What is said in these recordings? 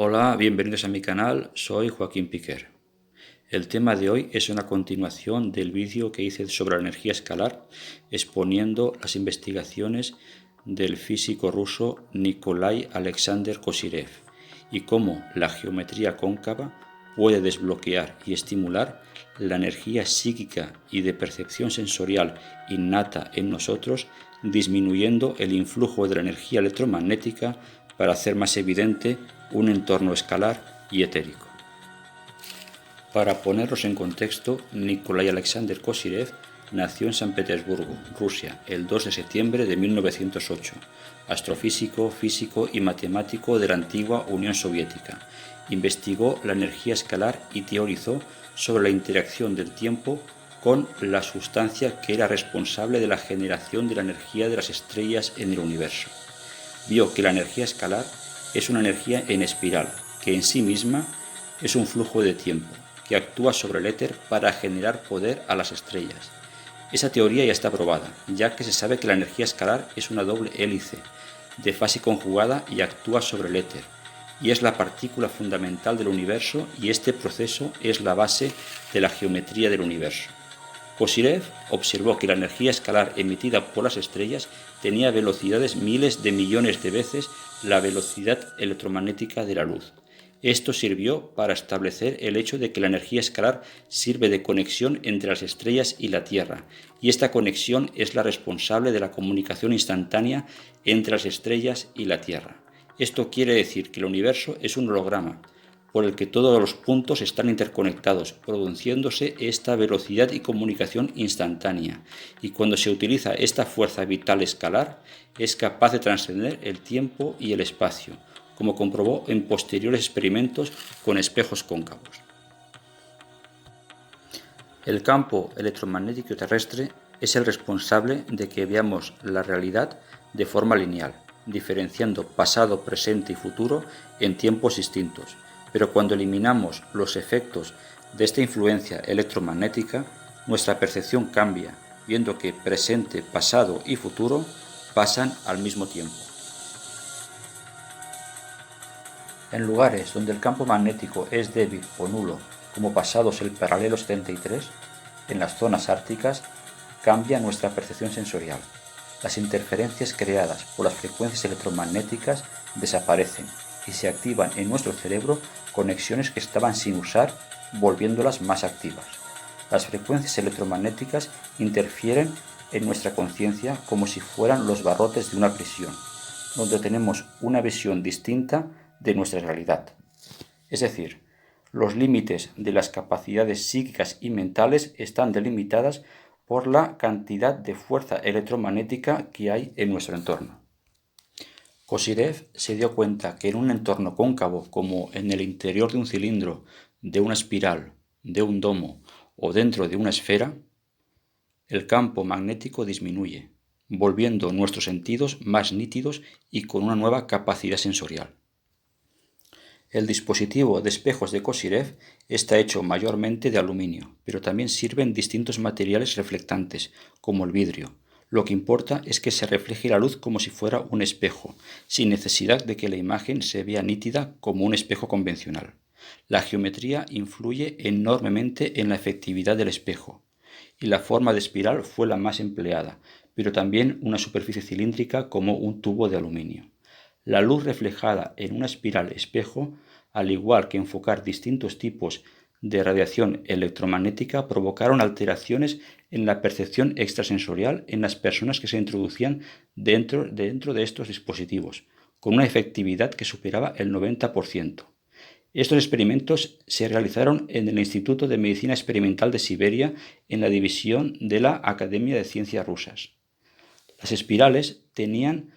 Hola, bienvenidos a mi canal, soy Joaquín Piquer. El tema de hoy es una continuación del vídeo que hice sobre la energía escalar, exponiendo las investigaciones del físico ruso Nikolai Alexander Kozyrev y cómo la geometría cóncava puede desbloquear y estimular la energía psíquica y de percepción sensorial innata en nosotros, disminuyendo el influjo de la energía electromagnética para hacer más evidente un entorno escalar y etérico. Para ponerlos en contexto, Nikolai Alexander Kozyrev nació en San Petersburgo, Rusia, el 2 de septiembre de 1908, astrofísico, físico y matemático de la antigua Unión Soviética. Investigó la energía escalar y teorizó sobre la interacción del tiempo con la sustancia que era responsable de la generación de la energía de las estrellas en el universo. Vio que la energía escalar es una energía en espiral, que en sí misma es un flujo de tiempo, que actúa sobre el éter para generar poder a las estrellas. Esa teoría ya está probada, ya que se sabe que la energía escalar es una doble hélice, de fase conjugada y actúa sobre el éter, y es la partícula fundamental del universo, y este proceso es la base de la geometría del universo. Kozyrev observó que la energía escalar emitida por las estrellas tenía velocidades miles de millones de veces la velocidad electromagnética de la luz. Esto sirvió para establecer el hecho de que la energía escalar sirve de conexión entre las estrellas y la Tierra, y esta conexión es la responsable de la comunicación instantánea entre las estrellas y la Tierra. Esto quiere decir que el universo es un holograma, por el que todos los puntos están interconectados, produciéndose esta velocidad y comunicación instantánea, y cuando se utiliza esta fuerza vital escalar, es capaz de trascender el tiempo y el espacio, como comprobó en posteriores experimentos con espejos cóncavos. El campo electromagnético terrestre es el responsable de que veamos la realidad de forma lineal, diferenciando pasado, presente y futuro en tiempos distintos. Pero cuando eliminamos los efectos de esta influencia electromagnética, nuestra percepción cambia, viendo que presente, pasado y futuro pasan al mismo tiempo. En lugares donde el campo magnético es débil o nulo, como pasados el paralelo 73, en las zonas árticas, cambia nuestra percepción sensorial. Las interferencias creadas por las frecuencias electromagnéticas desaparecen y se activan en nuestro cerebro conexiones que estaban sin usar, volviéndolas más activas. Las frecuencias electromagnéticas interfieren en nuestra conciencia como si fueran los barrotes de una prisión, donde tenemos una visión distinta de nuestra realidad. Es decir, los límites de las capacidades psíquicas y mentales están delimitadas por la cantidad de fuerza electromagnética que hay en nuestro entorno. Kozyrev se dio cuenta que en un entorno cóncavo, como en el interior de un cilindro, de una espiral, de un domo o dentro de una esfera, el campo magnético disminuye, volviendo nuestros sentidos más nítidos y con una nueva capacidad sensorial. El dispositivo de espejos de Kozyrev está hecho mayormente de aluminio, pero también sirven distintos materiales reflectantes, como el vidrio. Lo que importa es que se refleje la luz como si fuera un espejo, sin necesidad de que la imagen se vea nítida como un espejo convencional. La geometría influye enormemente en la efectividad del espejo, y la forma de espiral fue la más empleada, pero también una superficie cilíndrica como un tubo de aluminio. La luz reflejada en una espiral espejo, al igual que enfocar distintos tipos de radiación electromagnética, provocaron alteraciones en la percepción extrasensorial en las personas que se introducían dentro de estos dispositivos, con una efectividad que superaba el 90%. Estos experimentos se realizaron en el Instituto de Medicina Experimental de Siberia, en la división de la Academia de Ciencias Rusas. Las espirales tenían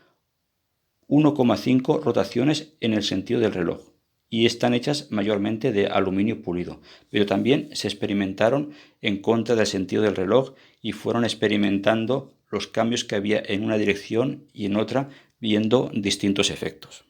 1,5 rotaciones en el sentido del reloj y están hechas mayormente de aluminio pulido, pero también se experimentaron en contra del sentido del reloj y fueron experimentando los cambios que había en una dirección y en otra, viendo distintos efectos.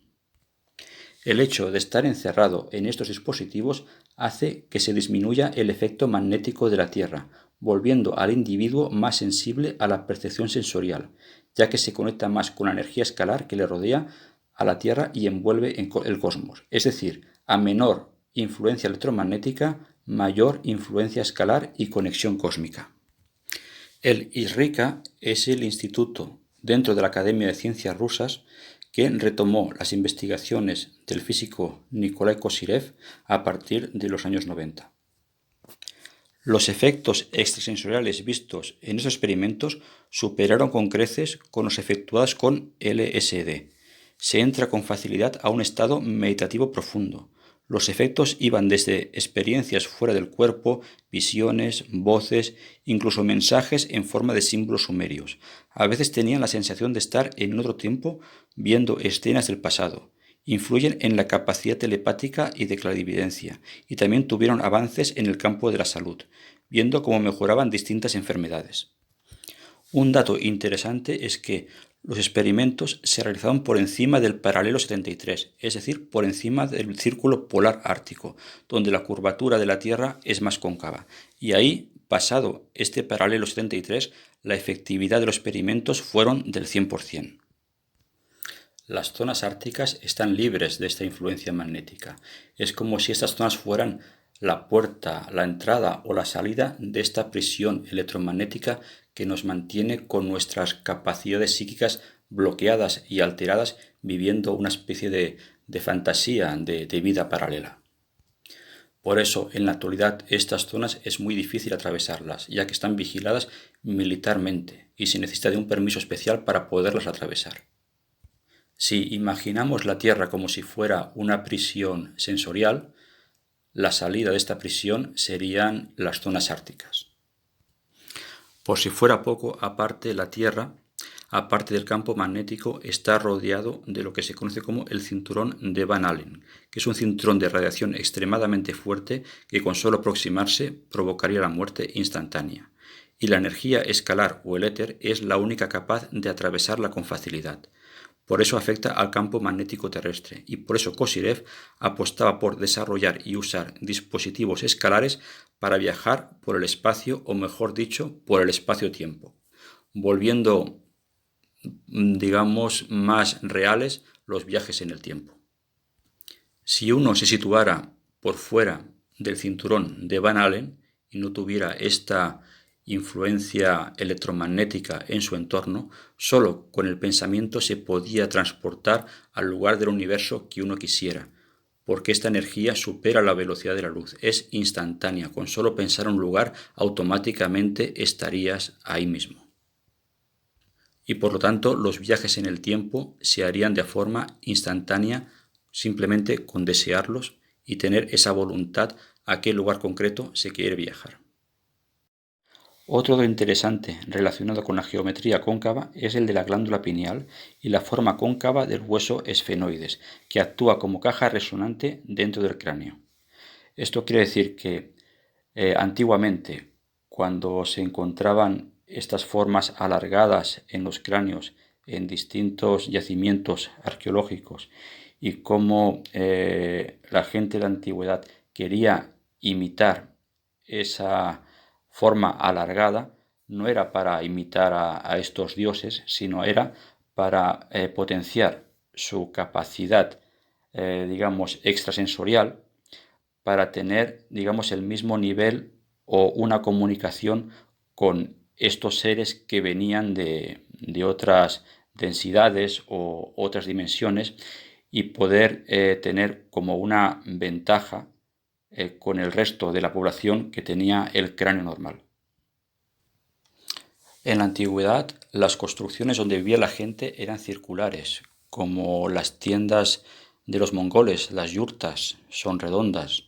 El hecho de estar encerrado en estos dispositivos hace que se disminuya el efecto magnético de la Tierra, volviendo al individuo más sensible a la percepción sensorial, ya que se conecta más con la energía escalar que le rodea a la Tierra y envuelve el cosmos. Es decir, a menor influencia electromagnética, mayor influencia escalar y conexión cósmica. El ISRICA es el instituto dentro de la Academia de Ciencias Rusas que retomó las investigaciones del físico Nikolai Kozyrev a partir de los años 90. Los efectos extrasensoriales vistos en esos experimentos superaron con creces con los efectuados con LSD. Se entra con facilidad a un estado meditativo profundo. Los efectos iban desde experiencias fuera del cuerpo, visiones, voces, incluso mensajes en forma de símbolos sumerios. A veces tenían la sensación de estar en otro tiempo viendo escenas del pasado. Influyen en la capacidad telepática y de clarividencia, y también tuvieron avances en el campo de la salud, viendo cómo mejoraban distintas enfermedades. Un dato interesante es que los experimentos se realizaron por encima del paralelo 73, es decir, por encima del círculo polar ártico, donde la curvatura de la Tierra es más cóncava. Y ahí, pasado este paralelo 73, la efectividad de los experimentos fueron del 100%. Las zonas árticas están libres de esta influencia magnética. Es como si estas zonas fueran la puerta, la entrada o la salida de esta prisión electromagnética que nos mantiene con nuestras capacidades psíquicas bloqueadas y alteradas, viviendo una especie de fantasía de vida paralela. Por eso, en la actualidad, estas zonas es muy difícil atravesarlas, ya que están vigiladas militarmente y se necesita de un permiso especial para poderlas atravesar. Si imaginamos la Tierra como si fuera una prisión sensorial, la salida de esta prisión serían las zonas árticas. Por si fuera poco, aparte la Tierra, aparte del campo magnético, está rodeado de lo que se conoce como el cinturón de Van Allen, que es un cinturón de radiación extremadamente fuerte que con solo aproximarse provocaría la muerte instantánea. Y la energía escalar o el éter es la única capaz de atravesarla con facilidad. Por eso afecta al campo magnético terrestre y por eso Kozyrev apostaba por desarrollar y usar dispositivos escalares para viajar por el espacio, o mejor dicho, por el espacio-tiempo, volviendo, digamos, más reales los viajes en el tiempo. Si uno se situara por fuera del cinturón de Van Allen y no tuviera esta influencia electromagnética en su entorno, solo con el pensamiento se podía transportar al lugar del universo que uno quisiera, porque esta energía supera la velocidad de la luz, es instantánea, con solo pensar un lugar automáticamente estarías ahí mismo. Y por lo tanto los viajes en el tiempo se harían de forma instantánea, simplemente con desearlos y tener esa voluntad a qué lugar concreto se quiere viajar. Otro dato interesante relacionado con la geometría cóncava es el de la glándula pineal y la forma cóncava del hueso esfenoides, que actúa como caja resonante dentro del cráneo. Esto quiere decir que antiguamente, cuando se encontraban estas formas alargadas en los cráneos en distintos yacimientos arqueológicos y cómo la gente de la antigüedad quería imitar esa forma alargada, no era para imitar a estos dioses, sino era para potenciar su capacidad, digamos, extrasensorial, para tener, digamos, el mismo nivel o una comunicación con estos seres que venían de otras densidades o otras dimensiones y poder tener como una ventaja con el resto de la población que tenía el cráneo normal. En la antigüedad, las construcciones donde vivía la gente eran circulares, como las tiendas de los mongoles, las yurtas, son redondas,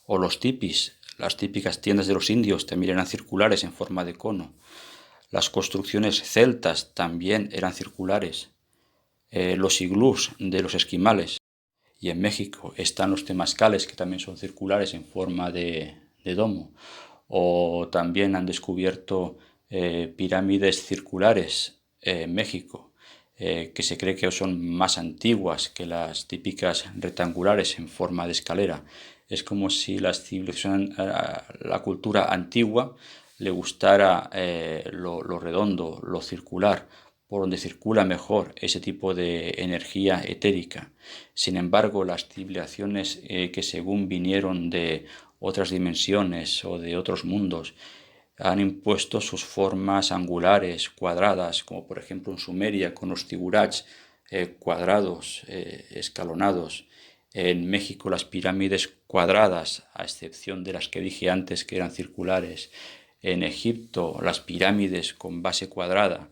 o los tipis, las típicas tiendas de los indios también eran circulares en forma de cono. Las construcciones celtas también eran circulares. Los iglús de los esquimales. Y en México están los temazcales, que también son circulares en forma de domo. O también han descubierto pirámides circulares en México, que se cree que son más antiguas que las típicas rectangulares en forma de escalera. Es como si la cultura antigua le gustara lo redondo, lo circular, por donde circula mejor ese tipo de energía etérica. Sin embargo, las civilizaciones que según vinieron de otras dimensiones o de otros mundos han impuesto sus formas angulares, cuadradas, como por ejemplo en Sumeria con los zigurats cuadrados, escalonados. En México las pirámides cuadradas, a excepción de las que dije antes que eran circulares. En Egipto las pirámides con base cuadrada.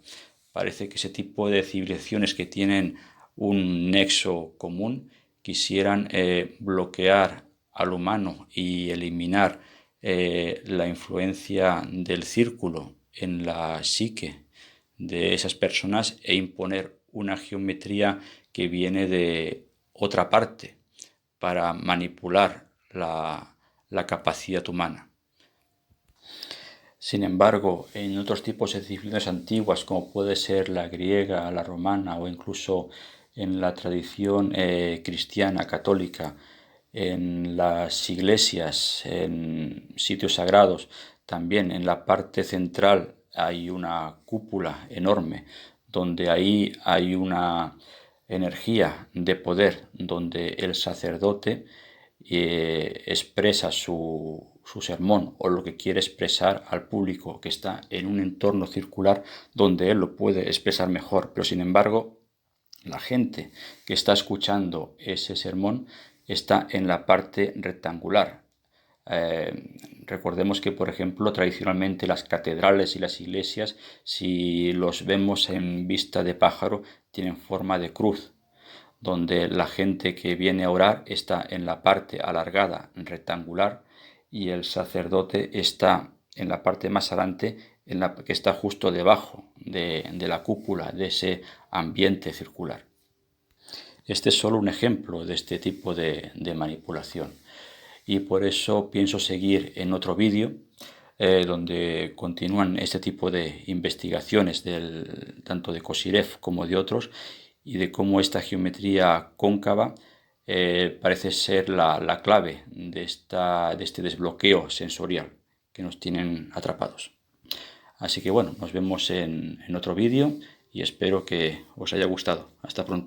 Parece que ese tipo de civilizaciones que tienen un nexo común quisieran bloquear al humano y eliminar la influencia del círculo en la psique de esas personas e imponer una geometría que viene de otra parte para manipular la capacidad humana. Sin embargo, en otros tipos de civilizaciones antiguas, como puede ser la griega, la romana o incluso en la tradición cristiana, católica, en las iglesias, en sitios sagrados, también en la parte central hay una cúpula enorme, donde ahí hay una energía de poder, donde el sacerdote expresa su sermón o lo que quiere expresar al público que está en un entorno circular donde él lo puede expresar mejor, pero sin embargo la gente que está escuchando ese sermón está en la parte rectangular. Recordemos que, por ejemplo, tradicionalmente las catedrales y las iglesias, si los vemos en vista de pájaro, tienen forma de cruz, donde la gente que viene a orar está en la parte alargada rectangular y el sacerdote está en la parte más adelante, que está justo debajo de la cúpula, de ese ambiente circular. Este es solo un ejemplo de este tipo de manipulación y por eso pienso seguir en otro vídeo donde continúan este tipo de investigaciones tanto de Kozyrev como de otros y de cómo esta geometría cóncava parece ser la clave de este desbloqueo sensorial que nos tienen atrapados. Así que bueno, nos vemos en otro vídeo y espero que os haya gustado. Hasta pronto.